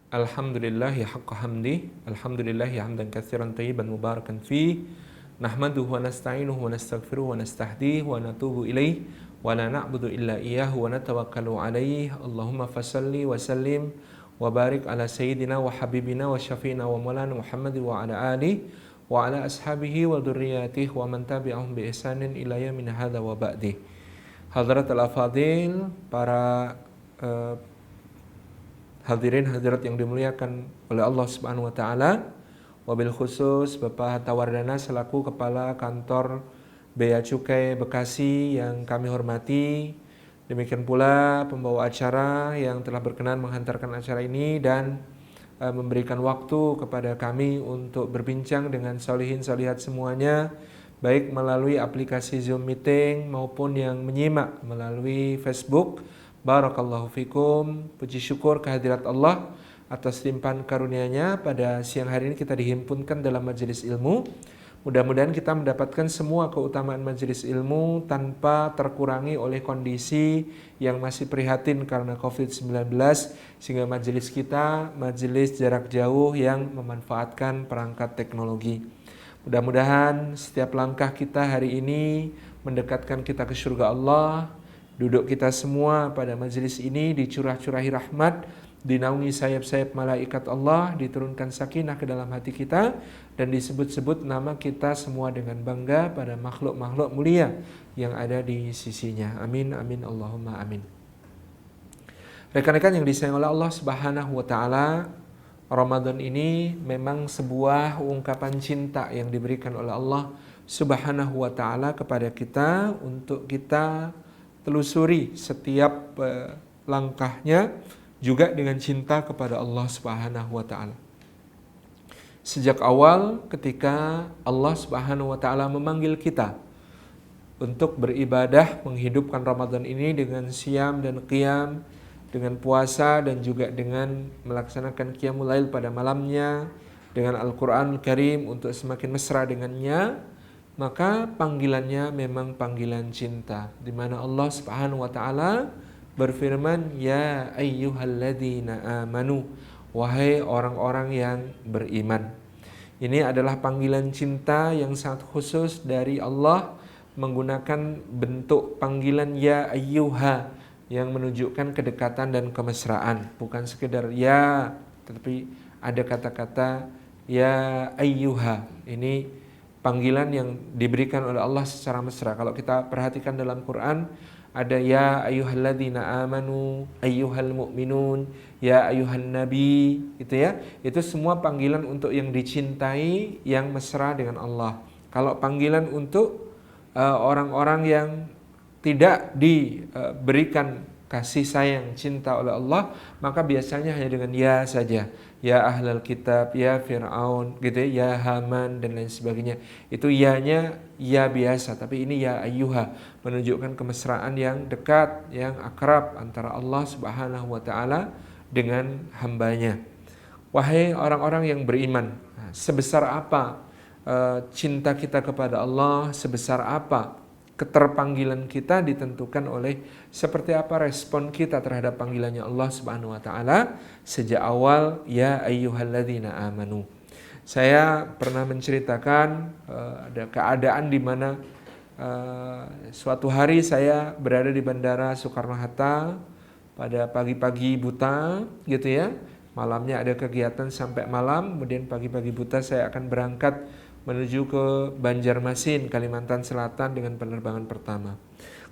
Alhamdulillahi haqqa hamdi, alhamdulillahi hamdan katsiran tayyiban mubarakan fi, nahmaduhu wa nasta'inuhu wa nastaghfiruhu wa nastahdihi wa natubu ilaih, wa la na'budu illa iyyahu wa natawakkalu alaih. Allahumma fasalli wa sallim wa barik ala sayyidina wa habibina wa syafi'ina wa maulana Muhammad wa ala alihi wa ala ashabihi wa dzurriyyatihi wa man tabi'ahum bi ihsanin ila yaumil hadza wa ba'di. Hadratul afadil, para hadirin hadirat yang dimuliakan oleh Allah Subhanahu wa taala, wabil khusus Bapak Hatta Wardana selaku Kepala Kantor Bea Cukai Bekasi yang kami hormati. Demikian pula pembawa acara yang telah berkenan menghantarkan acara ini dan memberikan waktu kepada kami untuk berbincang dengan solihin solihat semuanya, baik melalui aplikasi Zoom Meeting maupun yang menyimak melalui Facebook. Barakallahu fikum. Puji syukur kehadirat Allah atas limpahan karunia-Nya pada siang hari ini kita dihimpunkan dalam majelis ilmu. Mudah-mudahan kita mendapatkan semua keutamaan majelis ilmu tanpa terkurangi oleh kondisi yang masih prihatin karena COVID-19, sehingga majelis kita majelis jarak jauh yang memanfaatkan perangkat teknologi. Mudah-mudahan setiap langkah kita hari ini mendekatkan kita ke surga Allah. Duduk kita semua pada majelis ini dicurah-curahi rahmat, dinaungi sayap-sayap malaikat Allah, diturunkan sakinah ke dalam hati kita, dan disebut-sebut nama kita semua dengan bangga pada makhluk-makhluk mulia yang ada di sisinya. Amin, amin, Allahumma amin. Rekan-rekan yang disayang oleh Allah Subhanahu wa taala, Ramadan ini memang sebuah ungkapan cinta yang diberikan oleh Allah Subhanahu wa taala kepada kita untuk kita telusuri setiap langkahnya juga dengan cinta kepada Allah Subhanahu wa taala. Sejak awal ketika Allah Subhanahu wa taala memanggil kita untuk beribadah menghidupkan Ramadan ini dengan siam dan qiyam, dengan puasa dan juga dengan melaksanakan qiyamul lail pada malamnya, dengan Al-Qur'anul Karim untuk semakin mesra dengannya, maka panggilannya memang panggilan cinta, di mana Allah Subhanahu wa taala berfirman, ya ayyuhalladzina amanu, wahai orang-orang yang beriman. Ini adalah panggilan cinta yang sangat khusus dari Allah, menggunakan bentuk panggilan ya ayyuha yang menunjukkan kedekatan dan kemesraan, bukan sekedar ya, tetapi ada kata-kata ya ayyuha. Ini panggilan yang diberikan oleh Allah secara mesra. Kalau kita perhatikan dalam Quran, ada ya ayyuhalladzina amanu, ayyuhal mu'minun, ya ayyuhan nabi, gitu ya. Itu semua panggilan untuk yang dicintai, yang mesra dengan Allah. Kalau panggilan untuk orang-orang yang tidak diberikan kasih sayang cinta oleh Allah, maka biasanya hanya dengan ya saja. Ya ahlal kitab, ya Fir'aun, gitu ya, ya Haman dan lain sebagainya. Itu ya-nya ya biasa, tapi ini ya ayyuha, menunjukkan kemesraan yang dekat, yang akrab antara Allah Subhanahu wa taala dengan hambanya. Wahai orang-orang yang beriman, sebesar apa cinta kita kepada Allah, sebesar apa keterpanggilan kita ditentukan oleh seperti apa respon kita terhadap panggilannya Allah Subhanahu wa taala sejak awal ya ayyuhalladzina amanu. Saya pernah menceritakan ada keadaan di mana suatu hari saya berada di Bandara Soekarno-Hatta pada pagi-pagi buta, gitu ya. Malamnya ada kegiatan sampai malam, kemudian pagi-pagi buta saya akan berangkat menuju ke Banjarmasin, Kalimantan Selatan dengan penerbangan pertama.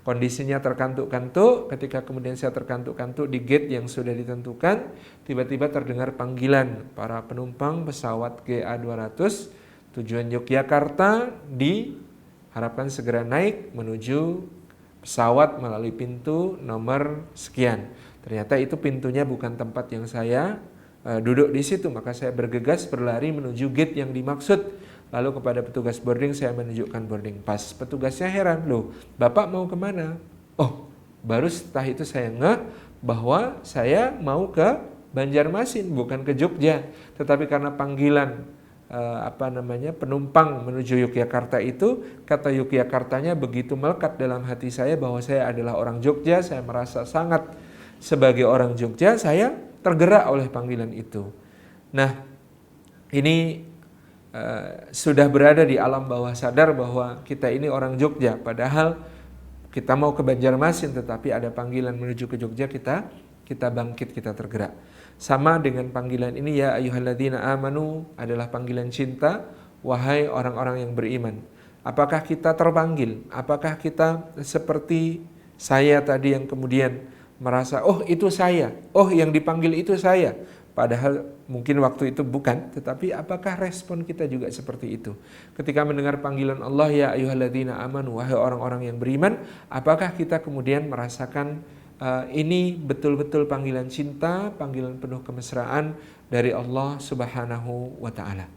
Kondisinya terkantuk-kantuk, ketika kemudian saya terkantuk-kantuk di gate yang sudah ditentukan, tiba-tiba terdengar panggilan para penumpang pesawat GA200 tujuan Yogyakarta, diharapkan segera naik menuju pesawat melalui pintu nomor sekian. Ternyata itu pintunya bukan tempat yang saya duduk di situ, maka saya bergegas berlari menuju gate yang dimaksud. Lalu kepada petugas boarding saya menunjukkan boarding pass. Petugasnya heran, loh Bapak mau kemana? Oh, baru setelah itu saya ngeh bahwa saya mau ke Banjarmasin, bukan ke Jogja. Tetapi karena panggilan penumpang menuju Yogyakarta itu, kata Yogyakartanya begitu melekat dalam hati saya bahwa saya adalah orang Jogja. Saya merasa sangat sebagai orang Jogja, saya tergerak oleh panggilan itu. Nah, ini sudah berada di alam bawah sadar bahwa kita ini orang Jogja, padahal kita mau ke Banjarmasin tetapi ada panggilan menuju ke Jogja, kita bangkit, kita tergerak. Sama dengan panggilan ini, ya ayyuhalladzina amanu, adalah panggilan cinta, wahai orang-orang yang beriman. Apakah kita terpanggil? Apakah kita seperti saya tadi yang kemudian merasa, oh itu saya, oh yang dipanggil itu saya, padahal mungkin waktu itu bukan, tetapi apakah respon kita juga seperti itu? Ketika mendengar panggilan Allah, ya ayyuhalladzina amanu, wahai orang-orang yang beriman, apakah kita kemudian merasakan ini betul-betul panggilan cinta, panggilan penuh kemesraan dari Allah Subhanahu wa Ta'ala?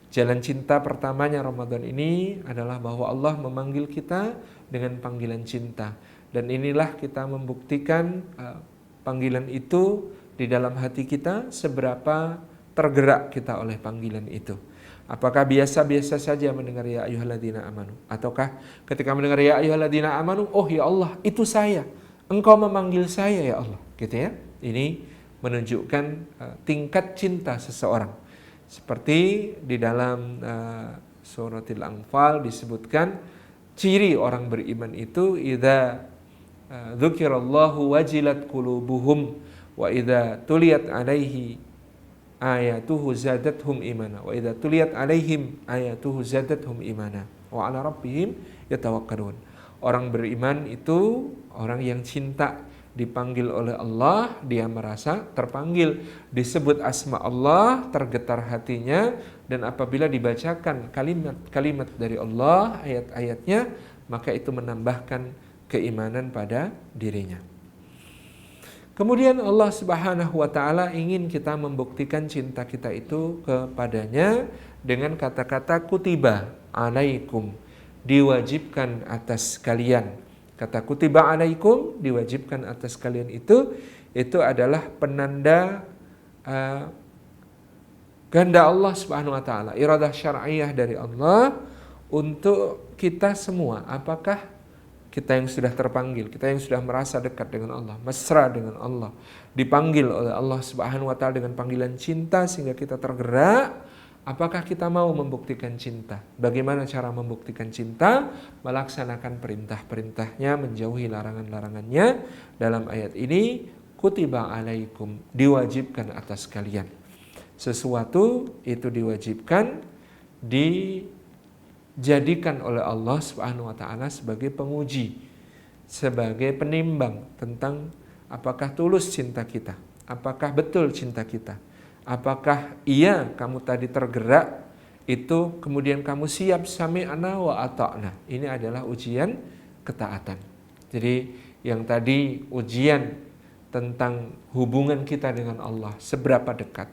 Jalan cinta pertamanya Ramadan ini adalah bahwa Allah memanggil kita dengan panggilan cinta, dan inilah kita membuktikan panggilan itu di dalam hati kita, seberapa tergerak kita oleh panggilan itu. Apakah biasa-biasa saja mendengar ya ayyuhalladzina amanu, ataukah ketika mendengar ya ayyuhalladzina amanu, oh ya Allah, itu saya, Engkau memanggil saya ya Allah, gitu ya. Ini menunjukkan tingkat cinta seseorang. Seperti di dalam suratil Anfal disebutkan, ciri orang beriman itu idza dzukirallahu wajilat qulubuhum wa idza tuliyat alaihi ayatuhu zadathum imana wa idza tuliyat alaihim ayatuhu zadathum imana wa ala rabbihim yatawakkalun. Orang beriman itu orang yang cinta, dipanggil oleh Allah, dia merasa terpanggil, disebut asma Allah, tergetar hatinya, dan apabila dibacakan kalimat-kalimat dari Allah, ayat-ayatnya, maka itu menambahkan keimanan pada dirinya. Kemudian Allah Subhanahu wa Ta'ala ingin kita membuktikan cinta kita itu kepadanya dengan kata-kata kutiba alaikum, diwajibkan atas kalian. Kata kutiba alaikum, diwajibkan atas kalian, itu adalah penanda kehendak Allah Subhanahu wa Ta'ala, iradah syar'iyah dari Allah untuk kita semua. Apakah kita yang sudah terpanggil, kita yang sudah merasa dekat dengan Allah, mesra dengan Allah, dipanggil oleh Allah Subhanahu wa Ta'ala dengan panggilan cinta sehingga kita tergerak. Apakah kita mau membuktikan cinta? Bagaimana cara membuktikan cinta? Melaksanakan perintah-perintahnya, menjauhi larangan-larangannya. Dalam ayat ini, kutiba alaikum, diwajibkan atas kalian. Sesuatu itu diwajibkan, dijadikan oleh Allah Subhanahu wa Ta'ala sebagai penguji, sebagai penimbang tentang apakah tulus cinta kita, apakah betul cinta kita. Apakah iya kamu tadi tergerak itu, kemudian kamu siap sami'na wa ata'na. Ini adalah ujian ketaatan. Jadi yang tadi ujian tentang hubungan kita dengan Allah, seberapa dekat.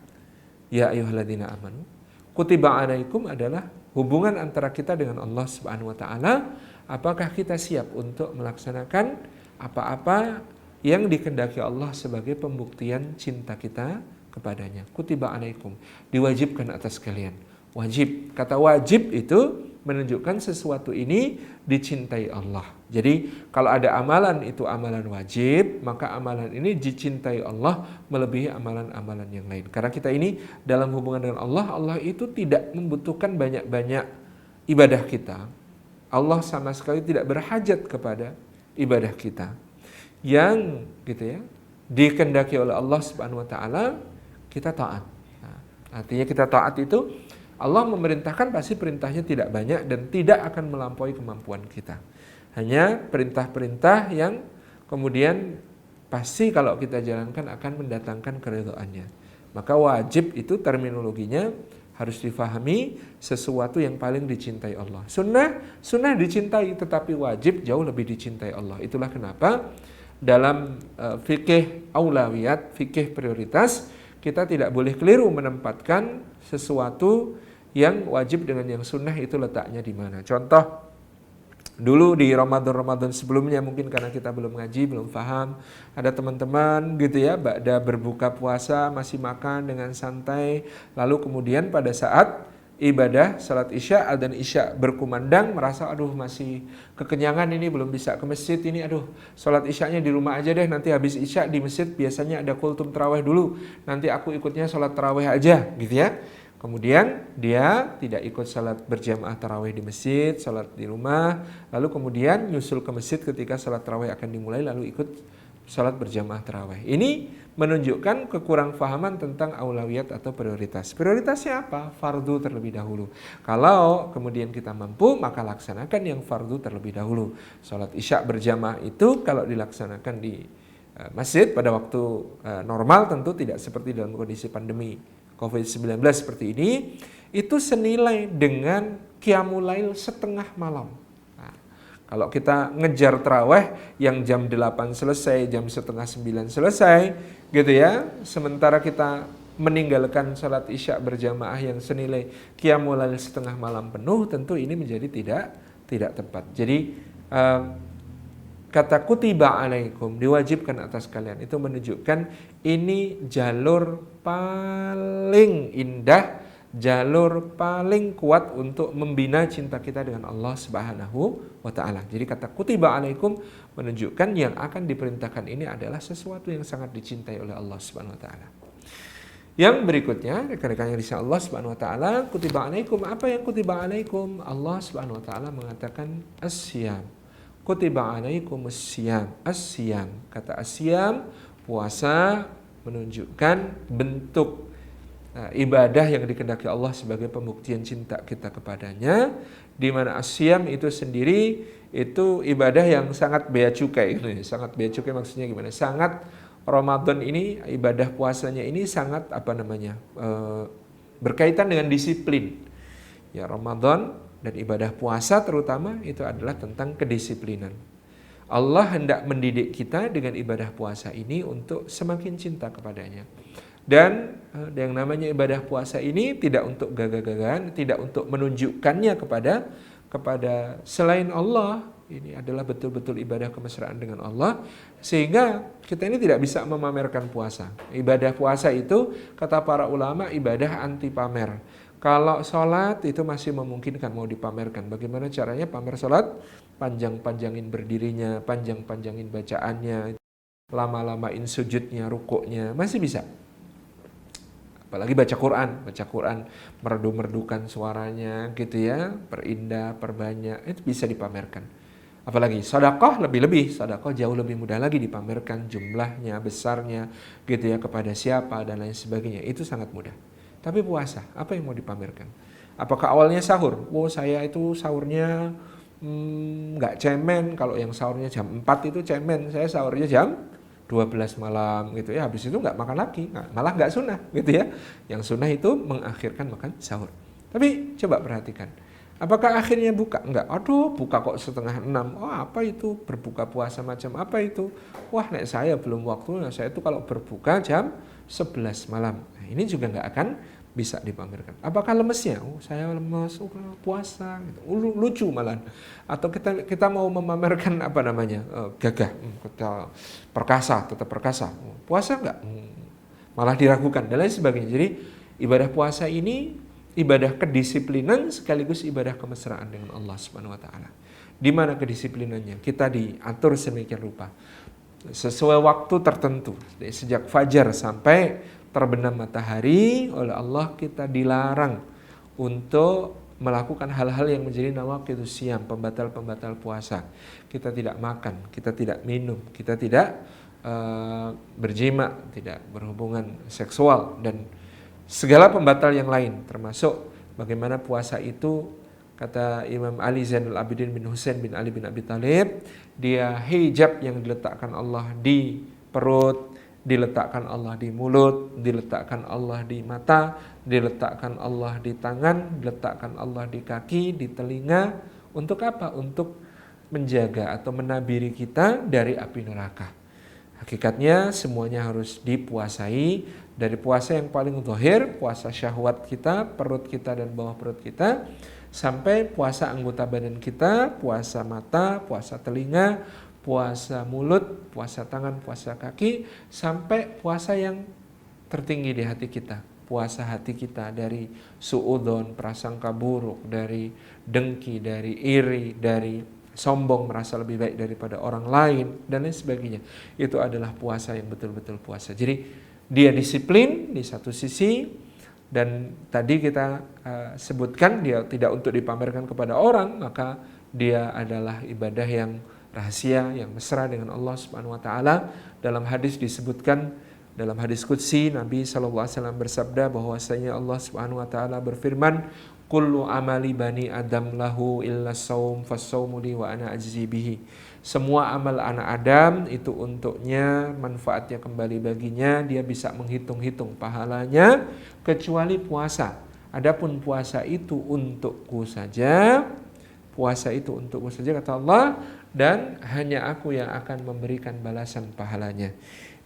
Ya ayyuhalladzina amanu, kutiba alaikum adalah hubungan antara kita dengan Allah Subhanahu wa Ta'ala. Apakah kita siap untuk melaksanakan apa-apa yang dikehendaki Allah sebagai pembuktian cinta kita kepadanya. Kutiba alaikum, diwajibkan atas kalian. Wajib, kata wajib itu menunjukkan sesuatu ini dicintai Allah. Jadi kalau ada amalan itu amalan wajib, maka amalan ini dicintai Allah melebihi amalan-amalan yang lain. Karena kita ini dalam hubungan dengan Allah, Allah itu tidak membutuhkan banyak-banyak ibadah kita. Allah sama sekali tidak berhajat kepada ibadah kita. Yang gitu ya, dikehendaki oleh Allah Subhanahu wa Ta'ala, kita taat. Nah, artinya kita taat itu Allah memerintahkan, pasti perintahnya tidak banyak dan tidak akan melampaui kemampuan kita. Hanya perintah-perintah yang kemudian pasti kalau kita jalankan akan mendatangkan keridhaannya. Maka wajib itu terminologinya harus difahami sesuatu yang paling dicintai Allah. Sunnah dicintai, tetapi wajib jauh lebih dicintai Allah. Itulah kenapa dalam fikih aulawiyat, fikih prioritas, kita tidak boleh keliru menempatkan sesuatu yang wajib dengan yang sunnah itu letaknya di mana. Contoh, dulu di Ramadan sebelumnya mungkin karena kita belum ngaji, belum paham, ada teman-teman gitu ya, ba'da berbuka puasa masih makan dengan santai, lalu kemudian pada saat ibadah salat isya, adzan isya berkumandang, merasa aduh masih kekenyangan ini, belum bisa ke masjid ini, aduh salat isyanya di rumah aja deh, nanti habis isya di masjid biasanya ada kultum tarawih dulu, nanti aku ikutnya salat tarawih aja gitu ya. Kemudian dia tidak ikut salat berjamaah tarawih di masjid, salat di rumah, lalu kemudian nyusul ke masjid ketika salat tarawih akan dimulai, lalu ikut salat berjamaah tarawih. Ini menunjukkan kekurangfahaman tentang aulawiyat atau prioritas. Prioritasnya apa? Fardu terlebih dahulu. Kalau kemudian kita mampu, maka laksanakan yang fardu terlebih dahulu. Salat isya berjamaah itu kalau dilaksanakan di masjid pada waktu normal, tentu tidak seperti dalam kondisi pandemi COVID-19 seperti ini, itu senilai dengan qiyamul lail setengah malam. Nah, kalau kita ngejar tarawih yang jam 8 selesai, jam setengah 9 selesai, gitu ya, sementara kita meninggalkan salat isya berjamaah yang senilai qiyamul lail setengah malam penuh, tentu ini menjadi tidak tepat. Jadi kata kutiba alaikum, diwajibkan atas kalian, itu menunjukkan ini jalur paling indah, jalur paling kuat untuk membina cinta kita dengan Allah Subhanahu wa ta'ala. Jadi kata kutiba alaikum menunjukkan yang akan diperintahkan ini adalah sesuatu yang sangat dicintai oleh Allah Subhanahu wa ta'ala. Yang berikutnya, rekan-rekan yang disayang Allah Subhanahu wa ta'ala, kutiba alaikum, apa yang kutiba alaikum? Allah Subhanahu wa ta'ala mengatakan as-siyam. Kutiba alaikum as-siyam. As-siyam, kata as-siyam, puasa, menunjukkan bentuk ibadah yang dikehendaki Allah sebagai pembuktian cinta kita kepadanya, di mana as-siyam itu sendiri itu ibadah yang sangat bea cukai. Sangat bea cukai maksudnya gimana? Sangat Ramadan ini, ibadah puasanya ini sangat berkaitan dengan disiplin. Ya, Ramadan dan ibadah puasa terutama itu adalah tentang kedisiplinan. Allah hendak mendidik kita dengan ibadah puasa ini untuk semakin cinta kepadanya. Dan yang namanya ibadah puasa ini tidak untuk gagah-gagahan, tidak untuk menunjukkannya kepada selain Allah. Ini adalah betul-betul ibadah kemesraan dengan Allah, sehingga kita ini tidak bisa memamerkan puasa. Ibadah puasa itu, kata para ulama, ibadah anti pamer. Kalau sholat itu masih memungkinkan mau dipamerkan. Bagaimana caranya pamer sholat? Panjang-panjangin berdirinya, panjang-panjangin bacaannya, lama-lamain sujudnya, rukuknya, masih bisa. Apalagi baca Quran merdu-merdukan suaranya gitu ya, perindah, perbanyak, itu bisa dipamerkan. Apalagi sedekah lebih-lebih, sedekah jauh lebih mudah lagi dipamerkan, jumlahnya, besarnya gitu ya, kepada siapa dan lain sebagainya, itu sangat mudah. Tapi puasa, apa yang mau dipamerkan? Apakah awalnya sahur? Oh, saya itu sahurnya nggak cemen. Kalau yang sahurnya jam 4 itu cemen. Saya sahurnya jam 12 malam gitu ya. Habis itu nggak makan lagi, malah nggak sunnah gitu ya. Yang sunnah itu mengakhirkan makan sahur. Tapi coba perhatikan. Apakah akhirnya buka? Enggak. Aduh, buka kok setengah 6. Oh, apa itu? Berbuka puasa macam apa itu? Wah, nek saya belum waktunya. Saya itu kalau berbuka jam 11 malam. Nah, ini juga nggak akan bisa dipamerkan. Apakah lemesnya? Oh, saya lemes, puasa, gitu. Lucu malah. Atau kita mau memamerkan gagah, kita perkasa, tetap perkasa. Puasa nggak? Malah diragukan dan lain sebagainya. Jadi ibadah puasa ini ibadah kedisiplinan sekaligus ibadah kemesraan dengan Allah Subhanahu wa taala. Di mana kedisiplinannya? Kita diatur sedemikian rupa. Sesuai waktu tertentu, sejak fajar sampai terbenam matahari, oleh Allah kita dilarang untuk melakukan hal-hal yang menjadi nawaqidus siyam, pembatal-pembatal puasa. Kita tidak makan, kita tidak minum, kita tidak berjima, tidak berhubungan seksual, dan segala pembatal yang lain, termasuk bagaimana puasa itu, kata Imam Ali Zainul Abidin bin Husain bin Ali bin Abi Thalib, dia hijab yang diletakkan Allah di perut, diletakkan Allah di mulut, diletakkan Allah di mata, diletakkan Allah di tangan, diletakkan Allah di kaki, di telinga. Untuk apa? Untuk menjaga atau menabiri kita dari api neraka. Hakikatnya semuanya harus dipuasai. Dari puasa yang paling zahir, puasa syahwat kita, perut kita dan bawah perut kita, sampai puasa anggota badan kita, puasa mata, puasa telinga, puasa mulut, puasa tangan, puasa kaki, sampai puasa yang tertinggi di hati kita, puasa hati kita dari suudzon, prasangka buruk, dari dengki, dari iri, dari sombong, merasa lebih baik daripada orang lain, dan lain sebagainya. Itu adalah puasa yang betul-betul puasa. Jadi dia disiplin di satu sisi, dan tadi kita sebutkan dia tidak untuk dipamerkan kepada orang, maka dia adalah ibadah yang rahasia, yang mesra dengan Allah Subhanahu wa taala. Dalam hadis disebutkan, dalam hadis qudsi Nabi sallallahu alaihi wasallam bersabda bahwasanya Allah Subhanahu wa taala berfirman, kullu amali bani adam lahu illa saum fasaumu li wa ana ajzi bihi. Semua amal anak Adam itu untuknya, manfaatnya kembali baginya, dia bisa menghitung-hitung pahalanya, kecuali puasa. Adapun puasa itu untukku saja, puasa itu untukku saja kata Allah, dan hanya aku yang akan memberikan balasan pahalanya.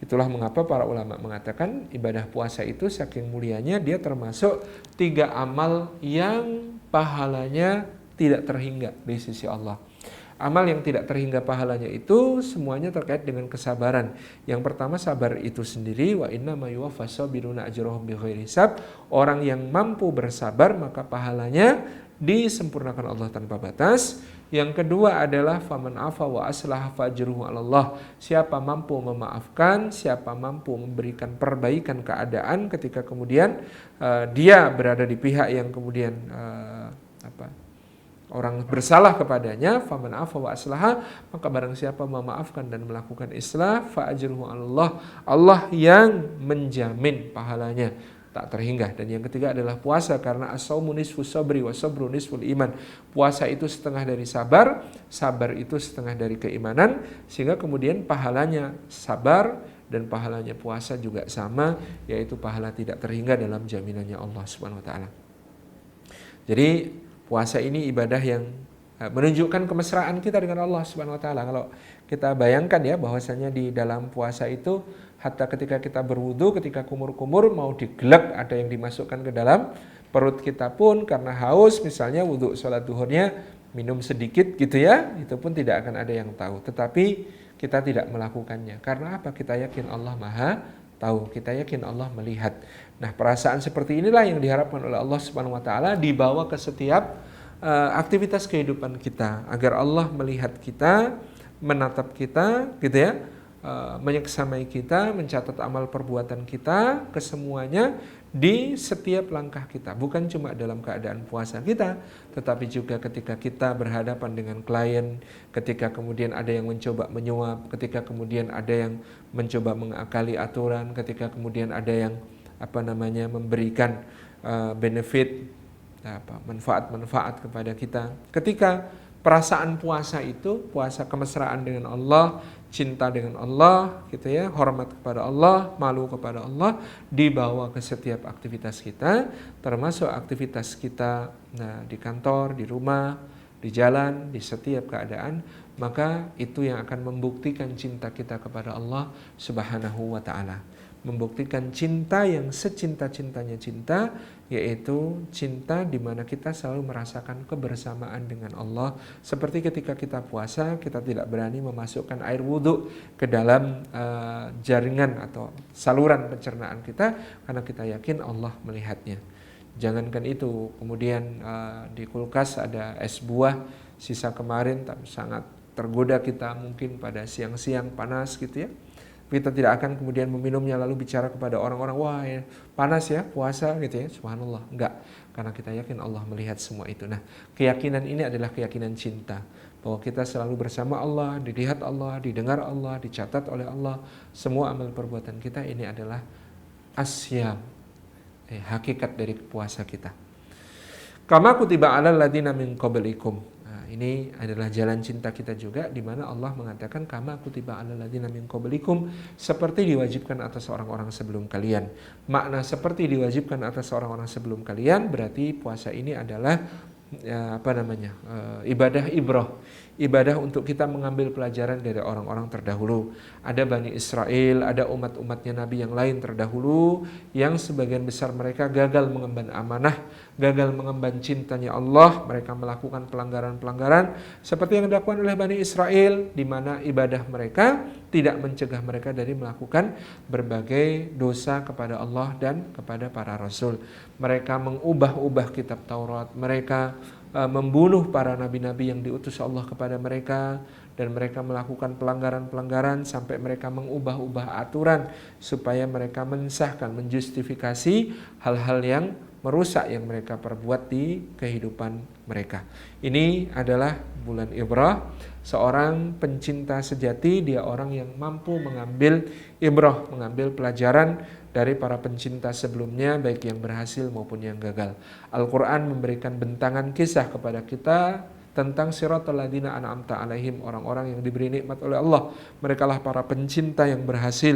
Itulah mengapa para ulama mengatakan ibadah puasa itu saking mulianya dia termasuk 3 amal yang pahalanya tidak terhingga di sisi Allah. Amal yang tidak terhingga pahalanya itu semuanya terkait dengan kesabaran. Yang pertama, sabar itu sendiri, wa inna ma yuwaffas sabiruna ajrahum bighairi hisab. Orang yang mampu bersabar maka pahalanya disempurnakan Allah tanpa batas. Yang kedua adalah faman afa wa aslaha fajruhu 'alallah. Siapa mampu memaafkan, siapa mampu memberikan perbaikan keadaan ketika kemudian dia berada di pihak yang kemudian orang bersalah kepadanya, faman afa wa aslaha, maka barang siapa memaafkan dan melakukan islah, fa ajruhu 'alallah. Allah yang menjamin pahalanya tak terhingga. Dan yang ketiga adalah puasa, karena as-saumu nisfus sabri wa sabru nisful iman. Puasa itu setengah dari sabar, sabar itu setengah dari keimanan, sehingga kemudian pahalanya sabar dan pahalanya puasa juga sama, yaitu pahala tidak terhingga dalam jaminannya Allah Subhanahu wa taala. Jadi puasa ini ibadah yang menunjukkan kemesraan kita dengan Allah Subhanahu wa taala. Kalau kita bayangkan ya, bahwasanya di dalam puasa itu hatta ketika kita berwudu, ketika kumur-kumur mau digelek, ada yang dimasukkan ke dalam perut kita pun karena haus, misalnya wudu sholat duhurnya minum sedikit gitu ya, itu pun tidak akan ada yang tahu. Tetapi kita tidak melakukannya. Karena apa? Kita yakin Allah Maha tahu, kita yakin Allah melihat. Nah, perasaan seperti inilah yang diharapkan oleh Allah Subhanahu wa taala dibawa ke setiap aktivitas kehidupan kita, agar Allah melihat kita, menatap kita gitu ya, menyeksamai kita, mencatat amal perbuatan kita, kesemuanya di setiap langkah kita. Bukan cuma dalam keadaan puasa kita, tetapi juga ketika kita berhadapan dengan klien, ketika kemudian ada yang mencoba menyuap, ketika kemudian ada yang mencoba mengakali aturan, ketika kemudian ada yang memberikan benefit, manfaat-manfaat kepada kita. Ketika perasaan puasa itu, puasa kemesraan dengan Allah, cinta dengan Allah gitu ya, hormat kepada Allah, malu kepada Allah, dibawa ke setiap aktivitas kita, termasuk aktivitas kita di kantor, di rumah, di jalan, di setiap keadaan. Maka itu yang akan membuktikan cinta kita kepada Allah Subhanahu wa ta'ala, membuktikan cinta yang secinta-cintanya cinta, yaitu cinta di mana kita selalu merasakan kebersamaan dengan Allah. Seperti ketika kita puasa, kita tidak berani memasukkan air wudhu ke dalam jaringan atau saluran pencernaan kita, karena kita yakin Allah melihatnya. Jangankan itu, kemudian di kulkas ada es buah sisa kemarin, tapi sangat tergoda kita mungkin pada siang-siang panas gitu ya. Kita tidak akan kemudian meminumnya lalu bicara kepada orang-orang, wah ya, panas ya puasa gitu ya, subhanallah. Enggak, karena kita yakin Allah melihat semua itu. Nah, keyakinan ini adalah keyakinan cinta, bahwa kita selalu bersama Allah, dilihat Allah, didengar Allah, dicatat oleh Allah. Semua amal perbuatan kita ini adalah asyam, hakikat dari puasa kita. Kama kutiba 'alal ladzina min qablikum. Ini adalah jalan cinta kita juga, di mana Allah mengatakan kama kutiba 'alal ladzina min qablikum, seperti diwajibkan atas orang-orang sebelum kalian. Makna seperti diwajibkan atas orang-orang sebelum kalian berarti puasa ini adalah ibadah ibrah. ibadah untuk kita mengambil pelajaran dari orang-orang terdahulu. Ada Bani Israel, ada umat-umatnya Nabi yang lain terdahulu, yang sebagian besar mereka gagal mengemban amanah, gagal mengemban cintanya Allah. Mereka melakukan pelanggaran-pelanggaran seperti yang dilakukan oleh Bani Israel, di mana ibadah mereka tidak mencegah mereka dari melakukan berbagai dosa kepada Allah dan kepada para Rasul. Mereka mengubah-ubah kitab Taurat, mereka membunuh para nabi-nabi yang diutus Allah kepada mereka, dan mereka melakukan pelanggaran-pelanggaran sampai mereka mengubah-ubah aturan supaya mereka mensahkan, menjustifikasi hal-hal yang merusak yang mereka perbuat di kehidupan mereka. Ini adalah bulan ibrah. Seorang pencinta sejati, dia orang yang mampu mengambil ibrah, mengambil pelajaran dari para pencinta sebelumnya, baik yang berhasil maupun yang gagal. Al-Quran memberikan bentangan kisah kepada kita tentang siratal ladzina an'amta alaihim, orang-orang yang diberi nikmat oleh Allah. Merekalah para pencinta yang berhasil.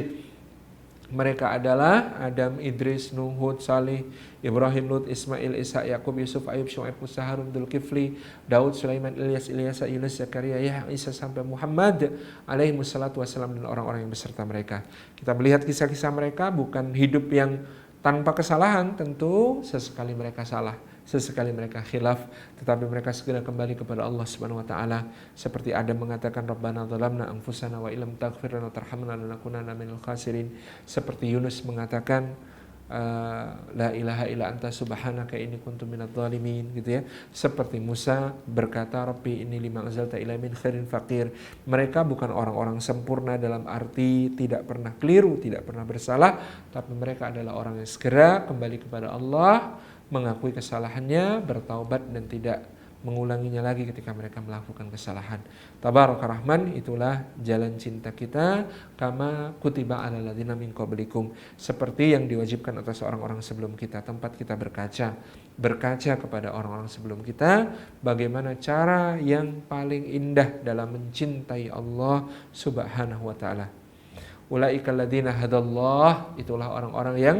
Mereka adalah Adam, Idris, Nuh, Hud, Salih, Ibrahim, Lut, Ismail, Ishak, Yakub, Yusuf, Ayub, Syuaib, Musa, Harun, Dzulkifli, Daud, Sulaiman, Ilyas, Yunus, Zakaria, Yahya, Isa sampai Muhammad alaihi wassalatu wassalam, dan orang-orang yang beserta mereka. Kita melihat kisah-kisah mereka bukan hidup yang tanpa kesalahan, tentu sesekali mereka salah, sesekali mereka khilaf, tetapi mereka segera kembali kepada Allah Subhanahu wa taala. Seperti Adam mengatakan, Rabbana dzalamna anfusana wa illam taghfir lana wa tarhamna lanakunanna minal khasirin. Seperti Yunus mengatakan, la ilaha illa anta subhanaka inni kuntu minadz zalimin, gitu ya. Seperti Musa berkata, Rabbi inni lima anzalta ilaiya min khairin faqir. Mereka bukan orang-orang sempurna dalam arti tidak pernah keliru, tidak pernah bersalah, tapi mereka adalah orang yang segera kembali kepada Allah, mengakui kesalahannya, bertaubat, dan tidak mengulanginya lagi ketika mereka melakukan kesalahan. Tabaraka Rahman, itulah jalan cinta kita, kama kutiba alal ladzina min qablikum, seperti yang diwajibkan atas orang-orang sebelum kita. Tempat kita berkaca kepada orang-orang sebelum kita, bagaimana cara yang paling indah dalam mencintai Allah Subhanahu wa taala. Ulaikal ladzina hadallah, itulah orang-orang yang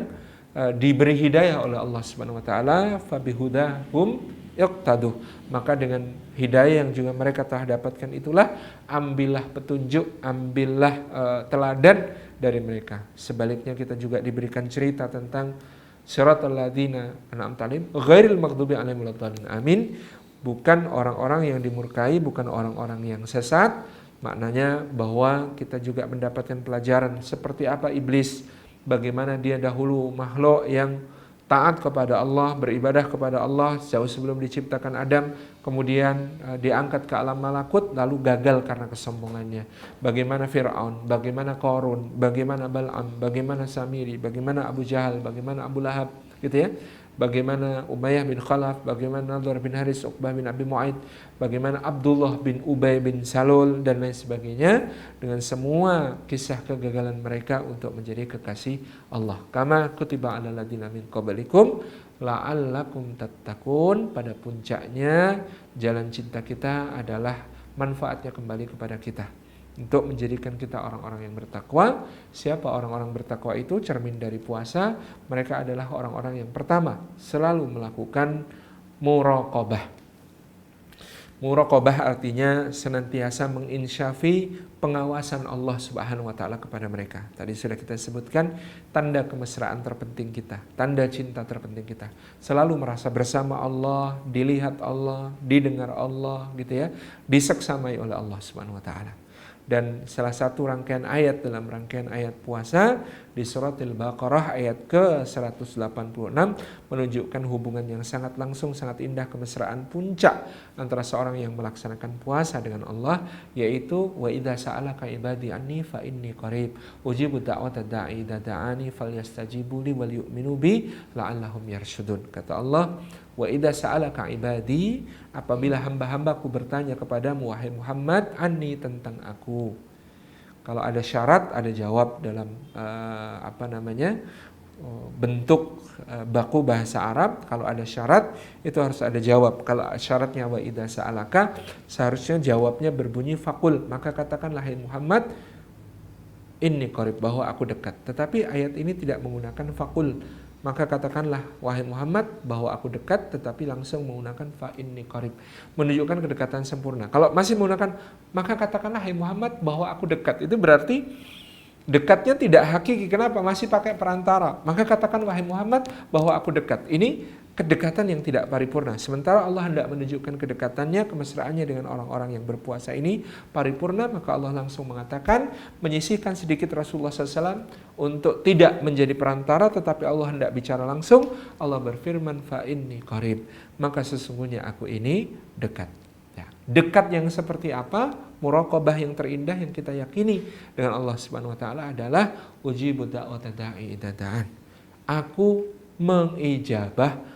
diberi hidayah oleh Allah Subhanahu wa taala, fabihudahum iqtaduh, maka dengan hidayah yang juga mereka telah dapatkan itulah ambillah petunjuk, ambillah teladan dari mereka. Sebaliknya kita juga diberikan cerita tentang siratal ladzina an'amta alaihim ghairil maghdubi alaihim waladdallin. Amin. Bukan orang-orang yang dimurkai, bukan orang-orang yang sesat. Maknanya bahwa kita juga mendapatkan pelajaran seperti apa iblis, bagaimana dia dahulu makhluk yang taat kepada Allah, beribadah kepada Allah jauh sebelum diciptakan Adam, kemudian diangkat ke alam malakut, lalu gagal karena kesombongannya. Bagaimana Fir'aun, bagaimana Qarun, bagaimana Bal'am, bagaimana Samiri, bagaimana Abu Jahal, bagaimana Abu Lahab, gitu ya. Bagaimana Umayyah bin Khalaf, bagaimana Nadhr bin Haris, Uqbah bin Abi Mu'aid, bagaimana Abdullah bin Ubay bin Salul, dan lain sebagainya, dengan semua kisah kegagalan mereka untuk menjadi kekasih Allah. Kama kutiba alal ladzina min qablikum la'allakum tattaqun. Pada puncaknya jalan cinta kita adalah manfaatnya kembali kepada kita, untuk menjadikan kita orang-orang yang bertakwa. Siapa orang-orang bertakwa itu? Cermin dari puasa. Mereka adalah orang-orang yang pertama selalu melakukan muraqabah. Muraqabah artinya senantiasa menginsyafi pengawasan Allah Subhanahu wa taala kepada mereka. Tadi sudah kita sebutkan tanda kemesraan terpenting kita, tanda cinta terpenting kita. Selalu merasa bersama Allah, dilihat Allah, didengar Allah, gitu ya, diseksamai oleh Allah Subhanahu wa taala. Dan salah satu rangkaian ayat dalam rangkaian ayat puasa di surat Al-Baqarah ayat ke-186 menunjukkan hubungan yang sangat langsung, sangat indah, kemesraan puncak antara seorang yang melaksanakan puasa dengan Allah, yaitu wa idza sa'alaka ibadi anni fa inni qarib ujibu da'wata da'i idza da'ani falyastajibu li wal yu'minu bi la'allahum yarshudun. Kata Allah, wa idza sa'alaka ibadi, apabila hamba-hambaku bertanya kepadamu wahai Muhammad, anni, tentang aku. Kalau ada syarat, ada jawab dalam bentuk baku bahasa Arab. Kalau ada syarat, itu harus ada jawab. Kalau syaratnya wa idza sa'alaka, seharusnya jawabnya berbunyi faqul, maka katakanlah hai Muhammad, inni qarib, bahwa aku dekat. Tetapi ayat ini tidak menggunakan faqul, maka katakanlah wahai Muhammad bahwa aku dekat, tetapi langsung menggunakan fa inni qarib, menunjukkan kedekatan sempurna. Kalau masih menggunakan maka katakanlah hai Muhammad bahwa aku dekat, itu berarti dekatnya tidak hakiki. Kenapa? Masih pakai perantara. Maka katakan wahai Muhammad bahwa aku dekat. Ini kedekatan yang tidak paripurna. Sementara Allah hendak menunjukkan kedekatannya, kemesraannya dengan orang-orang yang berpuasa ini paripurna, maka Allah langsung mengatakan, menyisihkan sedikit Rasulullah SAW untuk tidak menjadi perantara, tetapi Allah hendak bicara langsung. Allah berfirman, fa inni qarib, maka sesungguhnya aku ini dekat. Ya, dekat yang seperti apa? Muraqabah yang terindah yang kita yakini dengan Allah Subhanahu wa taala adalah ujibu da'wata da'i idza da'an. Aku mengijabah,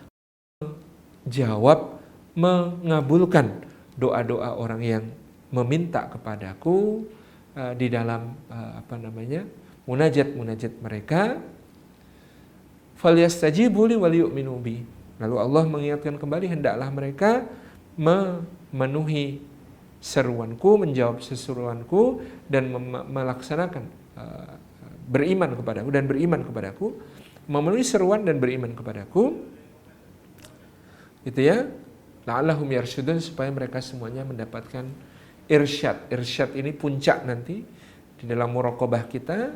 jawab, mengabulkan doa-doa orang yang meminta kepadaku di dalam munajat mereka. Falyastajibu li wal yu'minu bi. Lalu Allah mengingatkan kembali, hendaklah mereka memenuhi seruanku, menjawab seruanku, dan melaksanakan beriman kepadaku, memenuhi seruan dan beriman kepadaku. Gitu ya, la'allahum yarsyudun, supaya mereka semuanya mendapatkan irsyad. Irsyad ini puncak nanti di dalam muraqabah kita,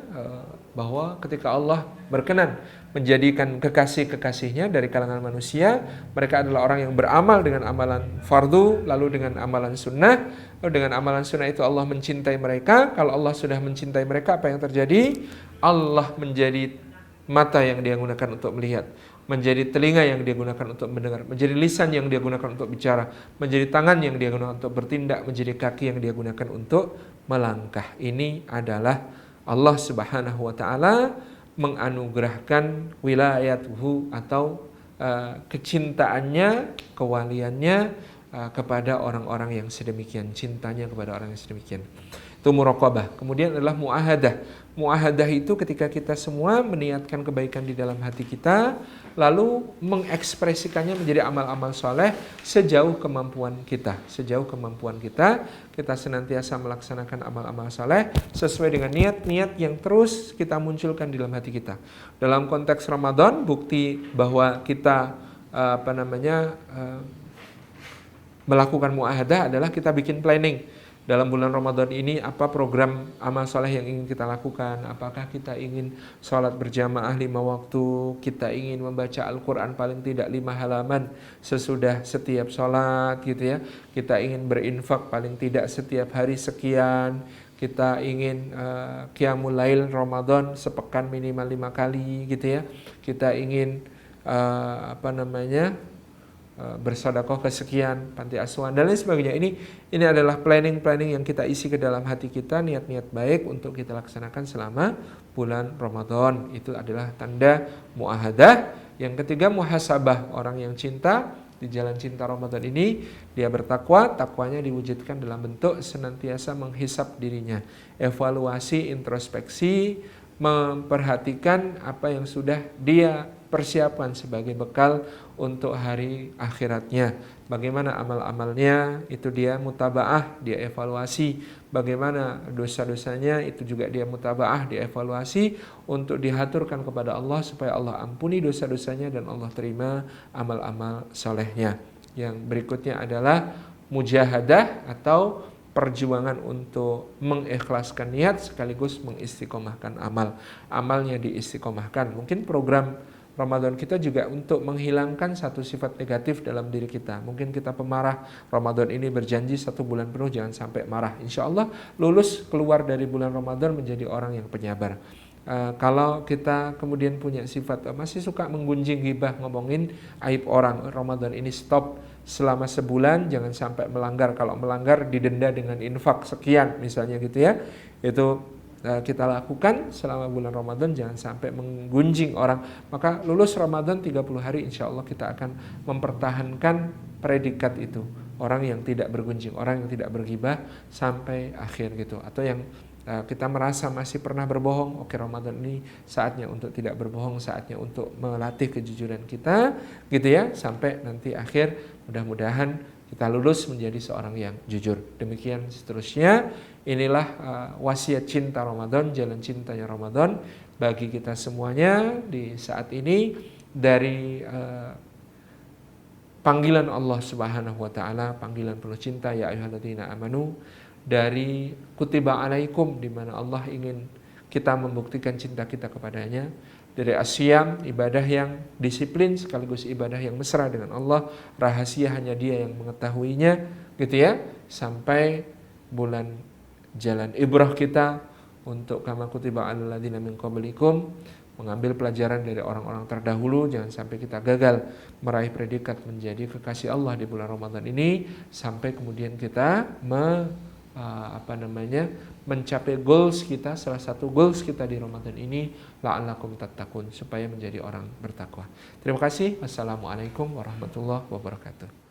bahwa ketika Allah berkenan menjadikan kekasih-kekasihnya dari kalangan manusia, mereka adalah orang yang beramal dengan amalan fardu, lalu dengan amalan sunnah. Lalu dengan amalan sunnah itu Allah mencintai mereka. Kalau Allah sudah mencintai mereka, apa yang terjadi? Allah menjadi mata yang dia gunakan untuk melihat, menjadi telinga yang dia gunakan untuk mendengar, menjadi lisan yang dia gunakan untuk bicara, menjadi tangan yang dia gunakan untuk bertindak, menjadi kaki yang dia gunakan untuk melangkah. Ini adalah Allah Subhanahu wa taala menganugerahkan wilayatuhu, atau kecintaannya, kewaliannya kepada orang-orang yang sedemikian, cintanya kepada orang yang sedemikian. Itu muraqabah. Kemudian adalah muahadah. Muahadah itu ketika kita semua meniatkan kebaikan di dalam hati kita, lalu mengekspresikannya menjadi amal-amal soleh sejauh kemampuan kita. Sejauh kemampuan kita, kita senantiasa melaksanakan amal-amal soleh sesuai dengan niat-niat yang terus kita munculkan di dalam hati kita. Dalam konteks Ramadan, bukti bahwa kita melakukan muahadah adalah kita bikin planning. Dalam bulan Ramadan ini apa program amal soleh yang ingin kita lakukan? Apakah kita ingin sholat berjamaah 5 waktu? Kita ingin membaca Al-Quran paling tidak 5 halaman sesudah setiap sholat gitu ya. Kita ingin berinfak paling tidak setiap hari sekian. Kita ingin qiyamul lail Ramadan sepekan minimal 5 kali gitu ya. Kita ingin bersedekah kesekian, panti asuhan dan lain sebagainya. Ini adalah planning yang kita isi ke dalam hati kita, niat-niat baik untuk kita laksanakan selama bulan Ramadan. Itu adalah tanda muahadah. Yang ketiga, muhasabah. Orang yang cinta di jalan cinta Ramadan ini, dia bertakwa, takwanya diwujudkan dalam bentuk senantiasa menghisap dirinya, evaluasi, introspeksi, memperhatikan apa yang sudah dia persiapkan sebagai bekal untuk hari akhiratnya. Bagaimana amal-amalnya, itu dia mutabaah, dia evaluasi. Bagaimana dosa-dosanya, itu juga dia mutabaah, dia evaluasi untuk dihaturkan kepada Allah supaya Allah ampuni dosa-dosanya dan Allah terima amal-amal solehnya. Yang berikutnya adalah mujahadah atau perjuangan untuk mengikhlaskan niat sekaligus mengistiqomahkan amal. Amalnya diistiqomahkan. Mungkin program Ramadan kita juga untuk menghilangkan satu sifat negatif dalam diri kita. Mungkin kita pemarah, Ramadan ini berjanji 1 bulan penuh jangan sampai marah. Insya Allah lulus keluar dari bulan Ramadan menjadi orang yang penyabar. Kalau kita kemudian punya sifat masih suka menggunjing, ghibah, ngomongin aib orang, Ramadan ini stop selama sebulan, jangan sampai melanggar. Kalau melanggar didenda dengan infak sekian misalnya gitu ya. Itu kita lakukan selama bulan Ramadan, jangan sampai menggunjing orang. Maka lulus Ramadan 30 hari insya Allah kita akan mempertahankan predikat itu, orang yang tidak bergunjing, orang yang tidak berghibah sampai akhir gitu. Atau yang kita merasa masih pernah berbohong, oke, Ramadan ini saatnya untuk tidak berbohong, saatnya untuk melatih kejujuran kita gitu ya, sampai nanti akhir mudah-mudahan kita lulus menjadi seorang yang jujur. Demikian seterusnya. Inilah wasiat cinta Ramadan, jalan cintanya Ramadan bagi kita semuanya di saat ini, dari panggilan Allah Subhanahu wa taala, panggilan penuh cinta, ya ayyuhalladzina amanu, dari kutiba alaikum, di mana Allah ingin kita membuktikan cinta kita kepadanya, dari asyam, ibadah yang disiplin sekaligus ibadah yang mesra dengan Allah, rahasia hanya Dia yang mengetahuinya, gitu ya, sampai bulan jalan ibrah kita untuk kama kutiba alal ladzina min qablikum, mengambil pelajaran dari orang-orang terdahulu. Jangan sampai kita gagal meraih predikat menjadi kekasih Allah di bulan Ramadan ini, sampai kemudian kita mencapai goals kita. Salah satu goals kita di Ramadan ini, la'allakum tattaqun, supaya menjadi orang bertakwa. Terima kasih. Wassalamualaikum warahmatullahi wabarakatuh.